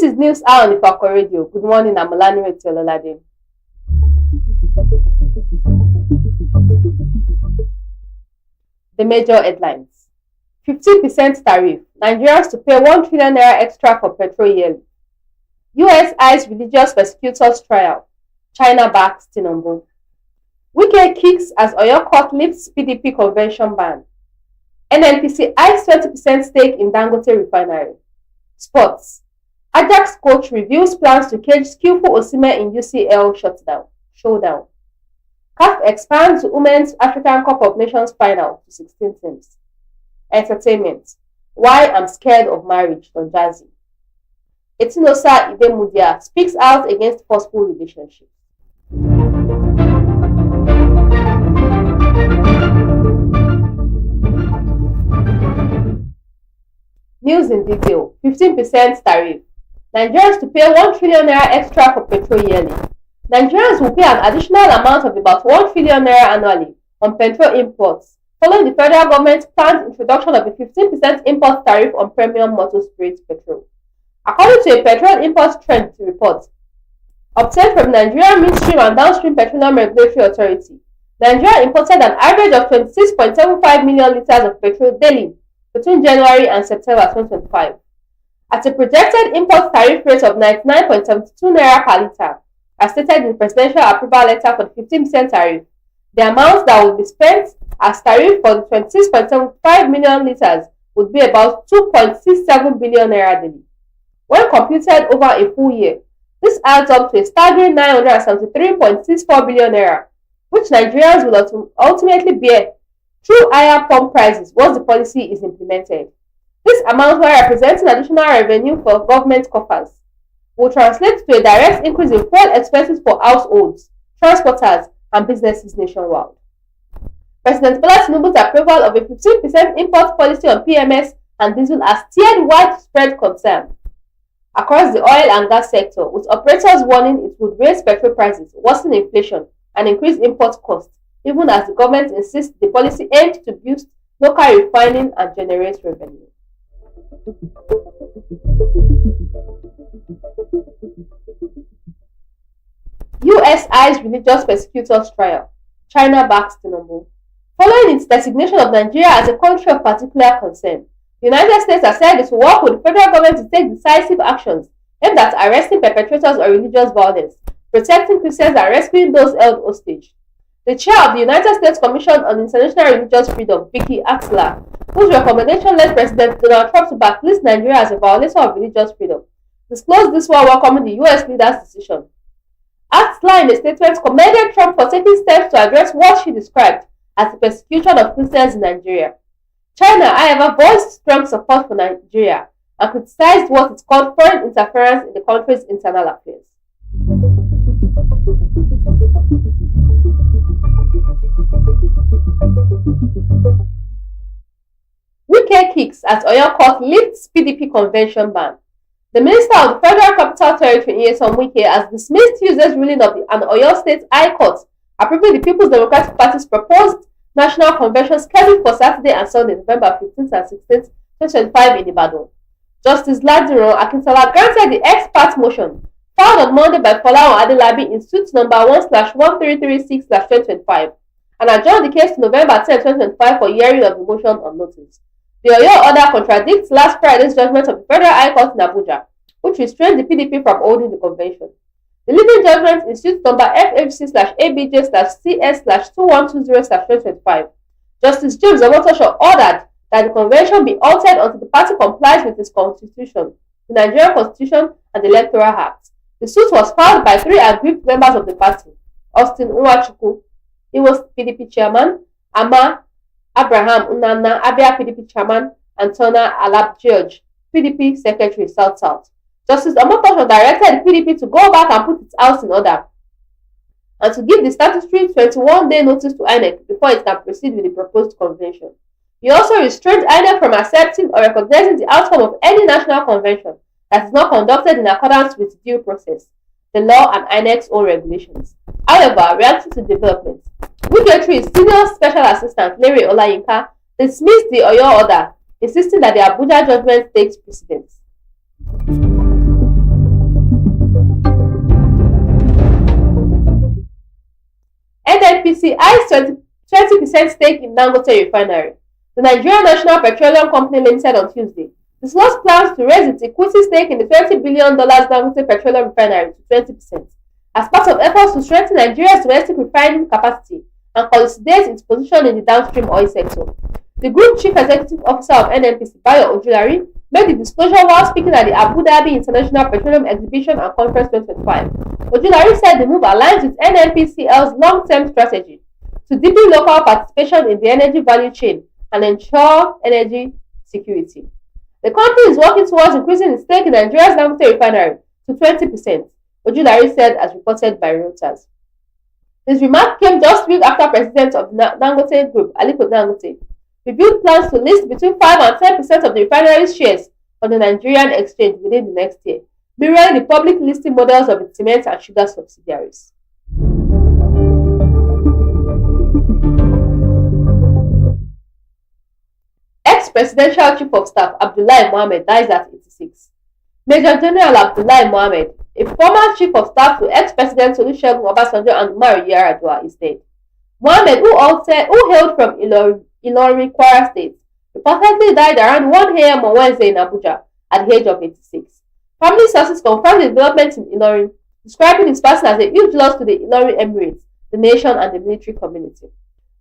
is News Hour on Ifako Radio. Good morning, I'm Olanireti Ololade. The major headlines. 15% tariff. Nigerians to pay 1 trillion naira extra for petrol yearly. US eyes religious persecutors trial. China backs Tinubu. Wike kicks as Oyo court lifts PDP convention ban. NNPC eyes 20% stake in Dangote refinery. Sports. Ajax coach reveals plans to cage skillful Osimhen in UCL showdown. CAF expands Women's African Cup of Nations final to 16 teams. Entertainment. Why I'm scared of marriage, Don Jazzy. Etinosa Idemudia speaks out against forceful relationships. News in detail. 15% tariff. Nigerians to pay 1 trillion naira extra for petrol yearly. Nigerians will pay an additional amount of about 1 trillion naira annually on petrol imports, following the federal government's planned introduction of a 15% import tariff on premium motor spirit petrol. According to a petrol import trend report obtained from the Nigerian Midstream and Downstream Petroleum Regulatory Authority, Nigeria imported an average of 26.75 million litres of petrol daily between January and September 2025. At a projected import tariff rate of 99.72 naira per litre, as stated in the presidential approval letter for the 15% tariff, the amount that would be spent as tariff for the 26.75 million litres would be about 2.67 billion naira daily. When computed over a full year, this adds up to a staggering 973.64 billion naira, which Nigerians will ultimately bear through higher pump prices once the policy is implemented. This amount, while representing additional revenue for government coffers, will translate to a direct increase in fuel expenses for households, transporters, and businesses nationwide. President Bola Tinubu's approval of a 15% import policy on PMS and diesel has stirred widespread concern across the oil and gas sector, with operators warning it would raise petrol prices, worsen inflation, and increase import costs, even as the government insists the policy aims to boost local refining and generate revenue. US eyes religious persecutors trial. China backs Tinubu. Following its designation of Nigeria as a country of particular concern, the United States has said it will work with the federal government to take decisive actions aimed at arresting perpetrators of religious violence, protecting Christians, and rescuing those held hostage. The chair of the United States Commission on International Religious Freedom, Vicky Axler, whose recommendation led President Donald Trump to blacklist Nigeria as a violator of religious freedom, disclosed this while welcoming the US leader's decision. Axler, in a statement, commended Trump for taking steps to address what she described as the persecution of Christians in Nigeria. China, however, voiced strong support for Nigeria and criticized what it called foreign interference in the country's internal affairs. Wike kicks as Oyo court lifts PDP convention ban. The Minister of the Federal Capital Territory, Nyesom Wike, has dismissed Tuesday's ruling of the Oyo State High Court approving the People's Democratic Party's proposed national convention scheduled for Saturday and Sunday, November 15th and 16th, 2025 in Ibadan. Justice Ladiro Akintola granted the ex parte motion filed on Monday by Folarin Adelabi in suit number 1/1336/2025 and adjourned the case to November 10, 2025 for hearing of the motion on notice. The Oyo order contradicts last Friday's judgment of the Federal High Court in Abuja, which restrained the PDP from holding the convention. The leading judgment in suit number FFC/ABJ/CS/2120/2025. Justice James Omotosho ordered that the convention be altered until the party complies with its constitution, the Nigerian Constitution, and the Electoral Act. The suit was filed by 3 aggrieved members of the party: Austin Nwachukwu, he was PDP chairman; Ama Abraham Unana, Abia PDP chairman; and Tona Alap George, PDP secretary, South. Justice Omotosho directed the PDP to go back and put its house in order and to give the statutory 21-day notice to INEC before it can proceed with the proposed convention. He also restrained INEC from accepting or recognizing the outcome of any national convention that is not conducted in accordance with due process, the law, and INEC's own regulations. However, reacting to developments, Wigetry's senior special assistant Larry Olayinka dismissed the Oyo order, insisting that the Abuja judgment takes precedence. NNPC eyes 20% stake in Dangote Refinery. The Nigerian National Petroleum Company Limited on Tuesday disclosed plans to raise its equity stake in the $20 billion Dangote Petroleum Refinery to 20% as part of efforts to strengthen Nigeria's domestic refining capacity and consolidate its position in the downstream oil sector. The Group Chief Executive Officer of NNPC, Bayo Ojulari, made the disclosure while speaking at the Abu Dhabi International Petroleum Exhibition and Conference 2025. Ojulari said the move aligns with NNPCL's long-term strategy to deepen local participation in the energy value chain and ensure energy security. The company is working towards increasing its stake in Nigeria's Dangote Refinery to 20%, Ojulari said as reported by Reuters. His remark came just weeks after President of the Dangote Group, Aliko Dangote, revealed plans to list between 5 and 10% of the refinery's shares on the Nigerian exchange within the next year, mirroring the public listing models of its cement and sugar subsidiaries. Ex-Presidential Chief of Staff Abdullahi Mohammed dies at 86. Major General Abdullahi Mohammed, a former Chief of Staff to ex-President Olusegun Obasanjo and Umaru Yar'Adua, is dead. Mohammed, who hailed from Ilorin, Kwara State, reportedly died around 1 a.m. on Wednesday in Abuja at the age of 86. Family sources confirmed the developments in Ilorin, describing his passing as a huge loss to the Ilorin Emirates, the nation, and the military community.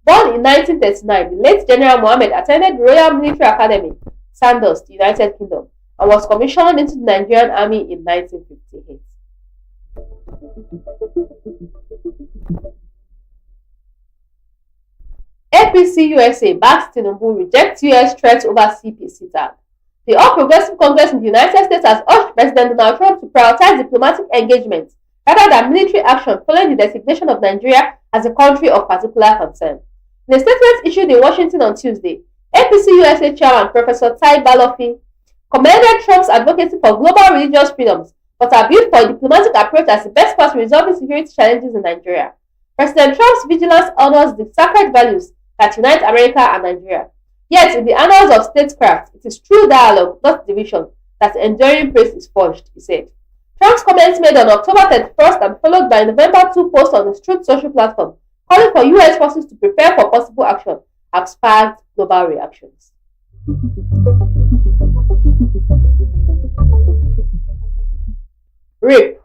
Born in 1939, the late General Mohammed attended the Royal Military Academy, Sandhurst, United Kingdom, and was commissioned into the Nigerian Army in 1958. APC USA backs Tinubu rejects US threats over CPC tag. The All Progressive Congress in the United States has urged President Donald Trump to prioritize diplomatic engagement rather than military action following the designation of Nigeria as a country of particular concern. In a statement issued in Washington on Tuesday, APC USA Chairman Professor Tai Balofi commended Trump's advocacy for global religious freedoms, but argued for a diplomatic approach as the best path to resolving security challenges in Nigeria. President Trump's vigilance honors the sacred values that unite America and Nigeria. Yet, in the annals of statecraft, it is through dialogue, not division, that enduring peace is forged, he said. Trump's comments made on October 31st and followed by November 2 post on his Truth Social platform, calling for U.S. forces to prepare for possible action, have sparked global reactions. Rape.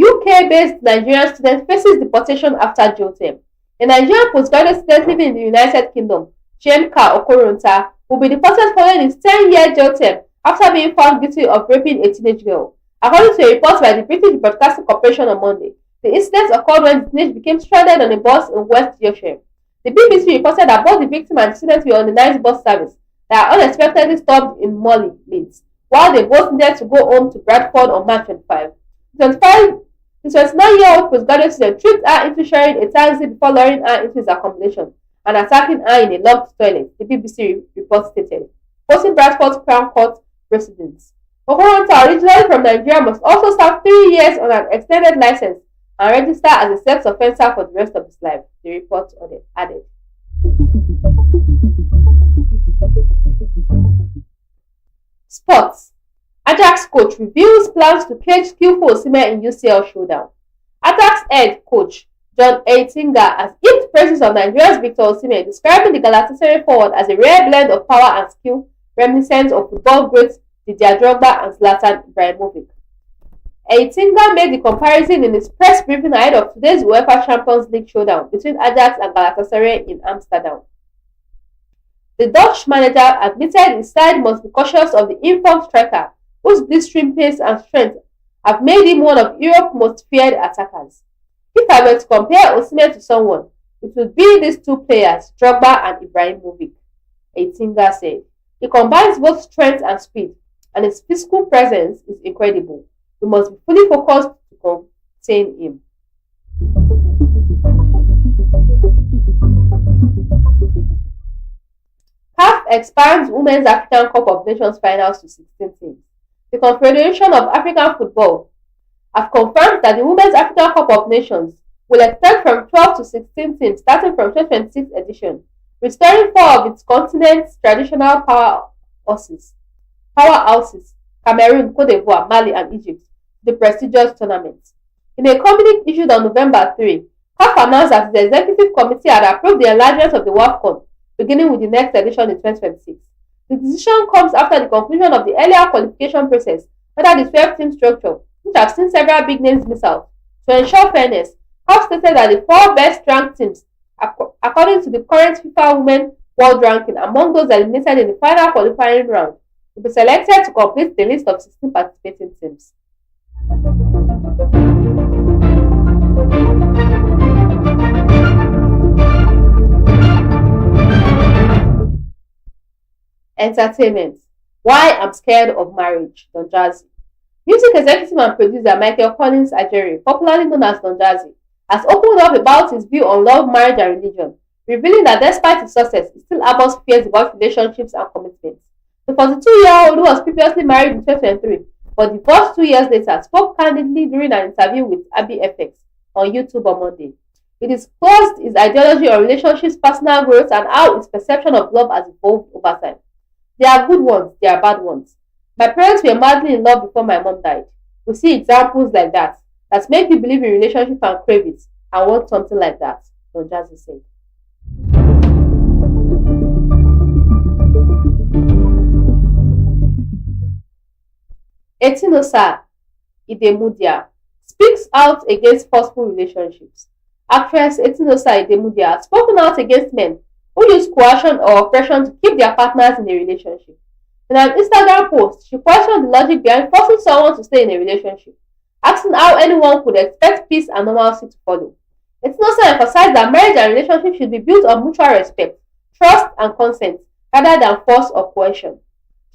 UK-based Nigerian student faces deportation after jail term. A Nigerian postgraduate student living in the United Kingdom, Chemka Okoronta, will be deported following his 10-year jail term after being found guilty of raping a teenage girl. According to a report by the British Broadcasting Corporation on Monday, the incident occurred when the teenage became stranded on a bus in West Yorkshire. The BBC reported that both the victim and the student were on the night bus service that unexpectedly stopped in Morley, Leeds, while they both needed to go home to Bradford on March 25. The 29-year-old postgraduate student tricked her into sharing a taxi before luring her into his accommodation and attacking her in a locked toilet, the BBC report stated, quoting Bradford's Crown Court precedents. Okoronta, originally from Nigeria, must also serve 3 years on an extended license and register as a sex offender for the rest of his life, the report added. Sports. Ajax coach reveals plans to cage skillful Osimhen in UCL showdown. Ajax head coach John Eitinga has heaped praises of Nigeria's Victor Osimhen, describing the Galatasaray forward as a rare blend of power and skill reminiscent of football greats Didier Drogba and Zlatan Ibrahimovic. Eitinga made the comparison in his press briefing ahead of today's UEFA Champions League showdown between Ajax and Galatasaray in Amsterdam. The Dutch manager admitted his side must be cautious of the informed striker, whose blistering pace and strength have made him one of Europe's most feared attackers. If I were to compare Osimhen to someone, it would be these two players, Drogba and Ibrahimovic, Eitinga said. He combines both strength and speed, and his physical presence is incredible. We must be fully focused to contain him. CAF expands Women's African Cup of Nations finals to 16 teams. The Confederation of African Football have confirmed that the Women's African Cup of Nations will extend from 12 to 16 teams starting from 2026 edition, restoring 4 of its continent's traditional powerhouses, Cameroon, Cote d'Ivoire, Mali, and Egypt, the prestigious tournament. In a communique issued on November 3, CAF announced that its executive committee had approved the enlargement of the WAFCON, beginning with the next edition in 2026. The decision comes after the conclusion of the earlier qualification process under the 12-team structure, which have seen several big names miss out. To ensure fairness, CAF stated that the four best-ranked teams, according to the current FIFA Women World Ranking, among those eliminated in the final qualifying round, will be selected to complete the list of 16 participating teams. Entertainment. Why I'm Scared of Marriage, Don Jazzy. Music executive and producer Michael Collins Ajere, popularly known as Don Jazzy, has opened up about his view on love, marriage, and religion, revealing that despite his success, he still harbors fears about relationships and commitments. The 42-year-old, who was previously married in 2023 but divorced 2 years later, spoke candidly during an interview with Abby FX on YouTube on Monday. He disclosed his ideology on relationships, personal growth, and how his perception of love has evolved over time. There are good ones, there are bad ones. My parents were madly in love before my mom died. We see examples like that make you believe in relationship and crave it and want something like that, Don Jazzy said. Etinosa Idemudia speaks out against forceful relationships. Actress Etinosa Idemudia has spoken out against men who use coercion or oppression to keep their partners in a relationship. In an Instagram post, she questioned the logic behind forcing someone to stay in a relationship, asking how anyone could expect peace and normalcy to follow. Etinosa emphasized that marriage and relationship should be built on mutual respect, trust, and consent, rather than force or coercion.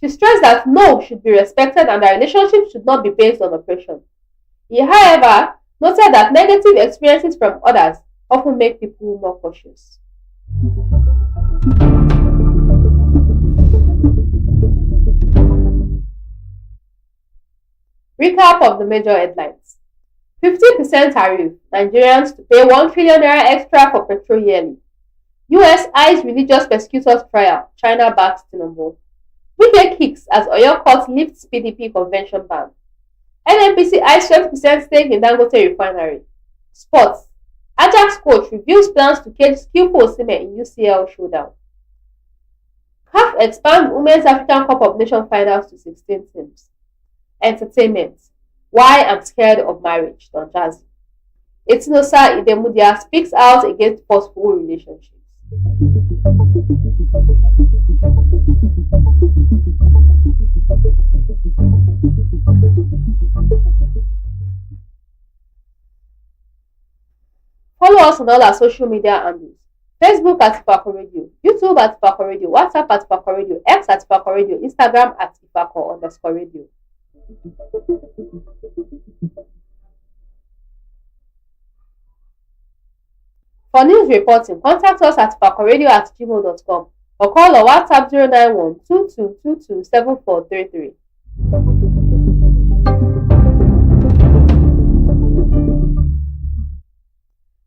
She stressed that no should be respected and that relationships should not be based on oppression. He, however, noted that negative experiences from others often make people more cautious. Recap of the major headlines. 50% tariff, Nigerians to pay 1 trillion naira extra for petrol yearly. US eyes religious persecutors trial, China backs Tinubu. Wike kicks as Oyo court lifts PDP convention ban. NNPC eyes 20% stake in Dangote refinery. Sports. Ajax coach reveals plans to cage skillful Osimhen in UCL showdown. CAF expands Women's African Cup of Nations finals to 16 teams. Entertainment. Why I'm Scared of Marriage, Don Jazzy. Etinosa Idemudia speaks out against forceful relationships. Follow us on all our social media handles. Facebook at Ifako Radio, YouTube at Ifako Radio, WhatsApp at Ifako Radio, X at Ifako Radio, Instagram at Ifako_radio. For news reporting, contact us at ifakoradio@gmail.com or call or WhatsApp 091 2222 7433.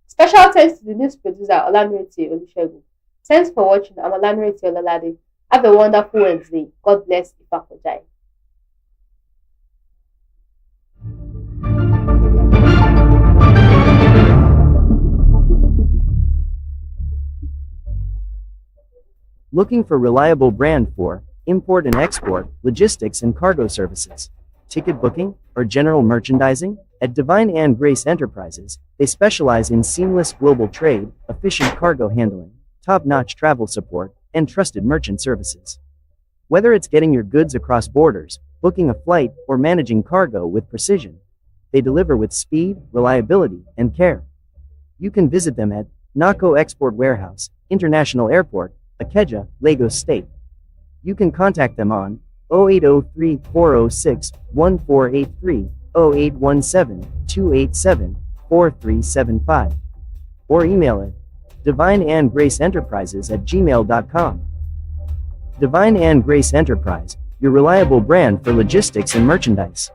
Special thanks to the news producer Olanireti Ololade. Thanks for watching. I'm Olanireti Ololade. Have a wonderful Wednesday. God bless Ifako. Looking for reliable brand for import and export, logistics and cargo services, ticket booking, or general merchandising? At Divine and Grace Enterprises, they specialize in seamless global trade, efficient cargo handling, top-notch travel support, and trusted merchant services. Whether it's getting your goods across borders, booking a flight, or managing cargo with precision, they deliver with speed, reliability, and care. You can visit them at Nako Export Warehouse, International Airport, Ikeja, Lagos State. You can contact them on 0803-406-1483, 0817-287-4375, or email it divineandgraceenterprises@gmail.com. Divine and Grace Enterprise, your reliable brand for logistics and merchandise.